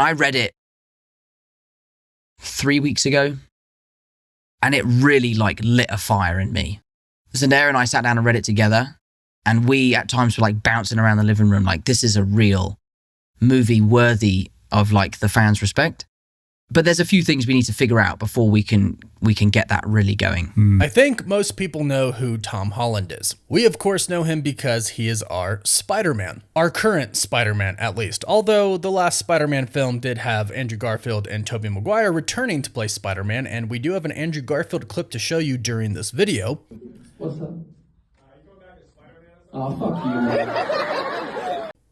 I read it 3 weeks ago, and it really lit a fire in me. Zendaya and I sat down and read it together, and we at times were bouncing around the living room this is a real movie worthy of the fans' respect. But there's a few things we need to figure out before we can get that really going. I think most people know who Tom Holland is. We of course know him because he is our Spider-Man. Our current Spider-Man, at least. Although the last Spider-Man film did have Andrew Garfield and Tobey Maguire returning to play Spider-Man, and we do have an Andrew Garfield clip to show you during this video. What's up? You going back to Spider-Man? Oh, fuck you, man.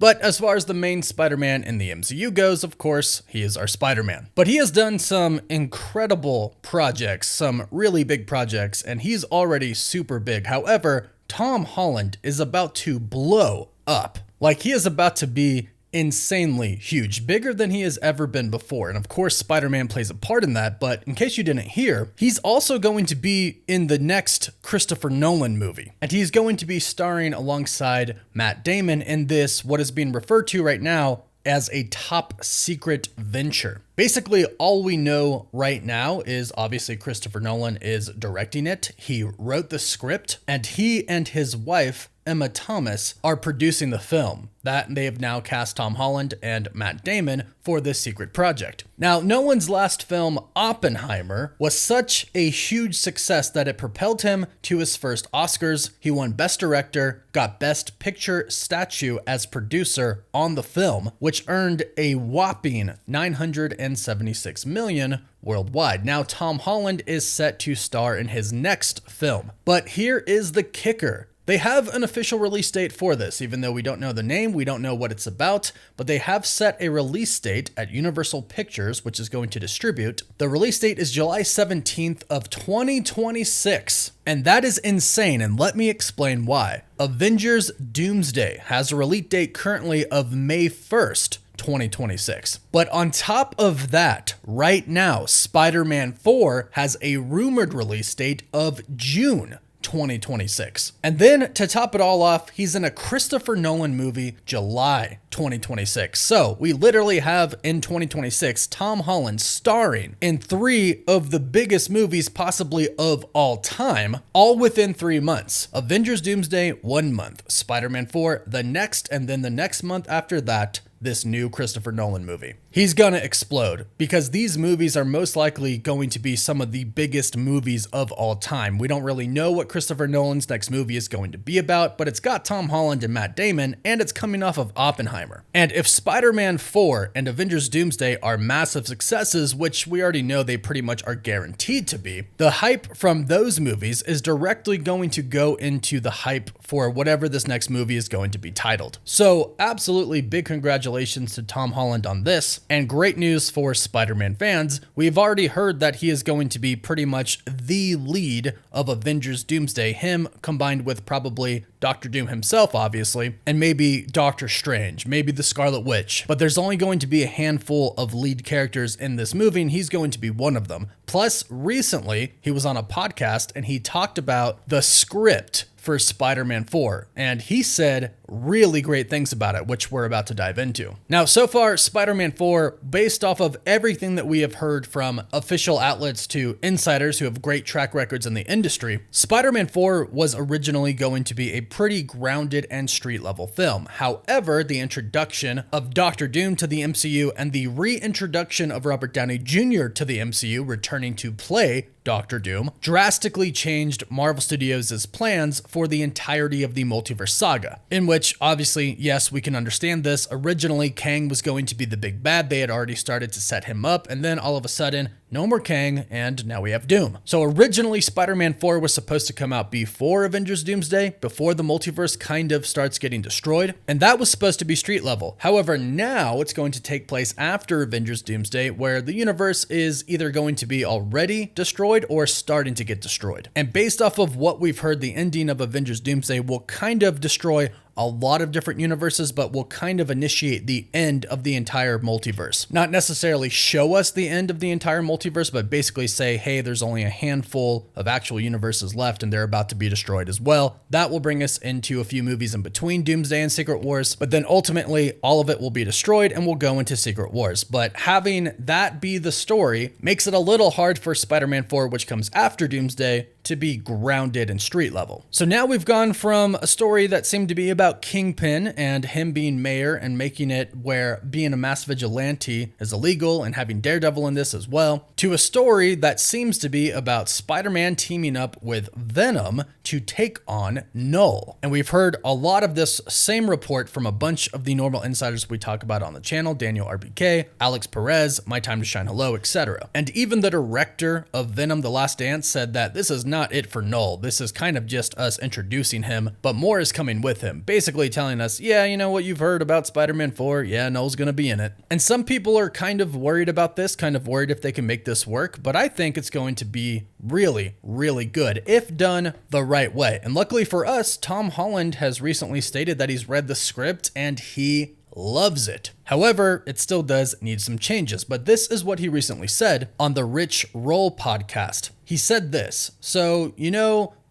But as far as the main Spider-Man in the MCU goes, of course, he is our Spider-Man. But he has done some incredible projects, some really big projects, and he's already super big. However, Tom Holland is about to blow up. He is about to be insanely huge, bigger than he has ever been before. And of course, Spider-Man plays a part in that, but in case you didn't hear, he's also going to be in the next Christopher Nolan movie. And he's going to be starring alongside Matt Damon in this, what is being referred to right now as a top secret venture. Basically, all we know right now is obviously Christopher Nolan is directing it. He wrote the script, and he and his wife, Emma Thomas, are producing the film. That they have now cast Tom Holland and Matt Damon for this secret project. Now, Nolan's last film, Oppenheimer, was such a huge success that it propelled him to his first Oscars. He won Best Director, got Best Picture Statue as producer on the film, which earned a whopping $976 million worldwide. Now, Tom Holland is set to star in his next film. But here is the kicker. They have an official release date for this, even though we don't know the name, we don't know what it's about, but they have set a release date at Universal Pictures, which is going to distribute. The release date is July 17th of 2026, and that is insane, and let me explain why. Avengers Doomsday has a release date currently of May 1st, 2026. But on top of that, right now, Spider-Man 4 has a rumored release date of June 2026. And then to top it all off, he's in a Christopher Nolan movie, July 2026. So we literally have in 2026, Tom Holland starring in 3 of the biggest movies possibly of all time, all within 3 months. Avengers Doomsday, 1 month. Spider-Man 4, the next, and then the next month after that, this new Christopher Nolan movie. He's gonna explode because these movies are most likely going to be some of the biggest movies of all time. We don't really know what Christopher Nolan's next movie is going to be about, but it's got Tom Holland and Matt Damon, and it's coming off of Oppenheimer. And if Spider-Man 4 and Avengers Doomsday are massive successes, which we already know they pretty much are guaranteed to be, the hype from those movies is directly going to go into the hype for whatever this next movie is going to be titled. So absolutely big congratulations to Tom Holland on this, and great news for Spider-Man fans. We've already heard that he is going to be pretty much the lead of Avengers Doomsday, him combined with probably Doctor Doom himself, obviously, and maybe Doctor Strange, maybe the Scarlet Witch. But there's only going to be a handful of lead characters in this movie, and he's going to be one of them. Plus, recently, he was on a podcast and he talked about the script for Spider-Man 4, and he said really great things about it, which we're about to dive into. Now, so far, Spider-Man 4, based off of everything that we have heard from official outlets to insiders who have great track records in the industry, Spider-Man 4 was originally going to be a pretty grounded and street-level film. However, the introduction of Doctor Doom to the MCU and the reintroduction of Robert Downey Jr. to the MCU, returning to play Doctor Doom, drastically changed Marvel Studios' plans for the entirety of the multiverse saga, in which, obviously, yes, we can understand this. Originally, Kang was going to be the big bad. They had already started to set him up, and then all of a sudden, no more Kang, and now we have Doom. So originally, Spider-Man 4 was supposed to come out before Avengers Doomsday, before the multiverse kind of starts getting destroyed, and that was supposed to be street level. However, now it's going to take place after Avengers Doomsday, where the universe is either going to be already destroyed or starting to get destroyed. And based off of what we've heard, the ending of Avengers Doomsday will kind of destroy a lot of different universes, but will kind of initiate the end of the entire multiverse. Not necessarily show us the end of the entire multiverse, but basically say, hey, there's only a handful of actual universes left and they're about to be destroyed as well. That will bring us into a few movies in between Doomsday and Secret Wars, but then ultimately all of it will be destroyed and we'll go into Secret Wars. But having that be the story makes it a little hard for Spider-Man 4, which comes after Doomsday, to be grounded and street level. So now we've gone from a story that seemed to be about Kingpin and him being mayor and making it where being a mass vigilante is illegal and having Daredevil in this as well, to a story that seems to be about Spider-Man teaming up with Venom to take on Null. And we've heard a lot of this same report from a bunch of the normal insiders we talk about on the channel, Daniel RBK, Alex Perez, My Time to Shine Hello, etc. And even the director of Venom: The Last Dance said that this is not it for Null. This is kind of just us introducing him, but more is coming with him, basically telling us, yeah, you know what you've heard about Spider-Man 4, yeah, Null's gonna be in it. And some people are kind of worried about this, kind of worried if they can make this work, but I think it's going to be really, really good if done the right way. And luckily for us, Tom Holland has recently stated that he's read the script and he loves it. However, it still does need some changes, but this is what he recently said on the Rich Roll podcast. He said this, so,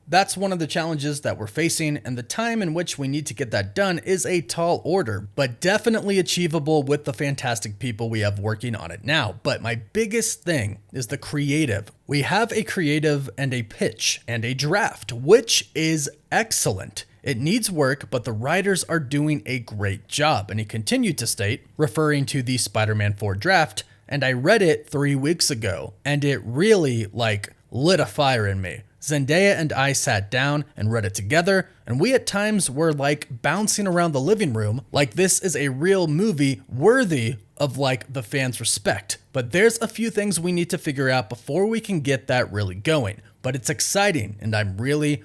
that's one of the challenges that we're facing, and the time in which we need to get that done is a tall order, but definitely achievable with the fantastic people we have working on it now. But my biggest thing is the creative. We have a creative and a pitch and a draft, which is excellent. It needs work, but the writers are doing a great job. And he continued to state, referring to the Spider-Man 4 draft, and I read it 3 weeks ago, and it really, lit a fire in me. Zendaya and I sat down and read it together, and we at times were bouncing around the living room like this is a real movie worthy of the fans' respect. But there's a few things we need to figure out before we can get that really going. But it's exciting, and I'm really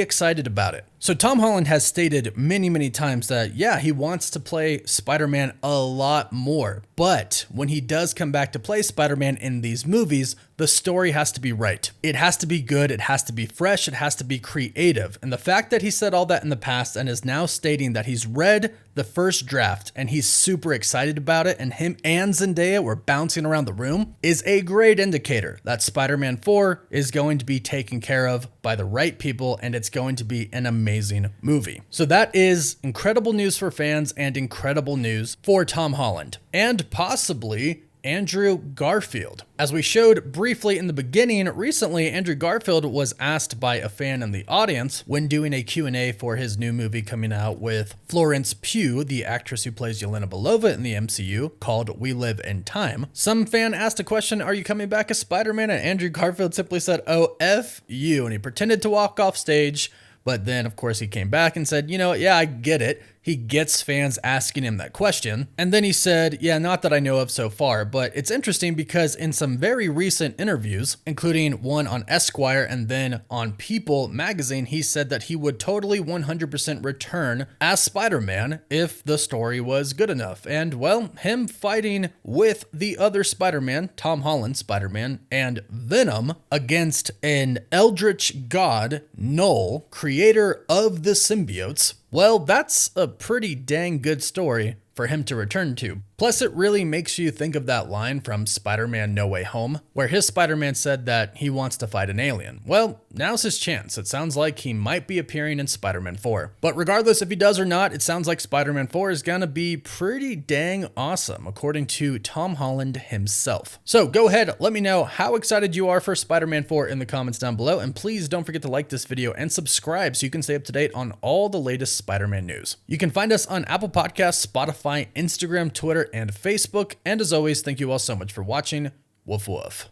excited about it. So Tom Holland has stated many, many times that, yeah, he wants to play Spider-Man a lot more. But when he does come back to play Spider-Man in these movies, the story has to be right. It has to be good. It has to be fresh. It has to be creative. And the fact that he said all that in the past and is now stating that he's read the first draft and he's super excited about it, and him and Zendaya were bouncing around the room, is a great indicator that Spider-Man 4 is going to be taken care of by the right people, and it's going to be an amazing movie. So that is incredible news for fans and incredible news for Tom Holland and possibly Andrew Garfield. As we showed briefly in the beginning, recently Andrew Garfield was asked by a fan in the audience when doing a Q&A for his new movie coming out with Florence Pugh, the actress who plays Yelena Belova in the MCU, called We Live in Time. Some fan asked a question, are you coming back as Spider-Man? And Andrew Garfield simply said, oh, F you. And he pretended to walk off stage, but then of course he came back and said, yeah, I get it. He gets fans asking him that question. And then he said, yeah, not that I know of so far, but it's interesting because in some very recent interviews, including one on Esquire and then on People magazine, he said that he would totally 100% return as Spider-Man if the story was good enough. And well, him fighting with the other Spider-Man, Tom Holland Spider-Man, and Venom against an eldritch god, Null, creator of the symbiotes, well, that's a pretty dang good story for him to return to. Plus, it really makes you think of that line from Spider-Man No Way Home, where his Spider-Man said that he wants to fight an alien. Well, now's his chance. It sounds like he might be appearing in Spider-Man 4. But regardless if he does or not, it sounds like Spider-Man 4 is gonna be pretty dang awesome, according to Tom Holland himself. So go ahead, let me know how excited you are for Spider-Man 4 in the comments down below, and please don't forget to like this video and subscribe so you can stay up to date on all the latest Spider-Man news. You can find us on Apple Podcasts, Spotify, Instagram, Twitter, and Facebook. And as always, thank you all so much for watching. Woof woof.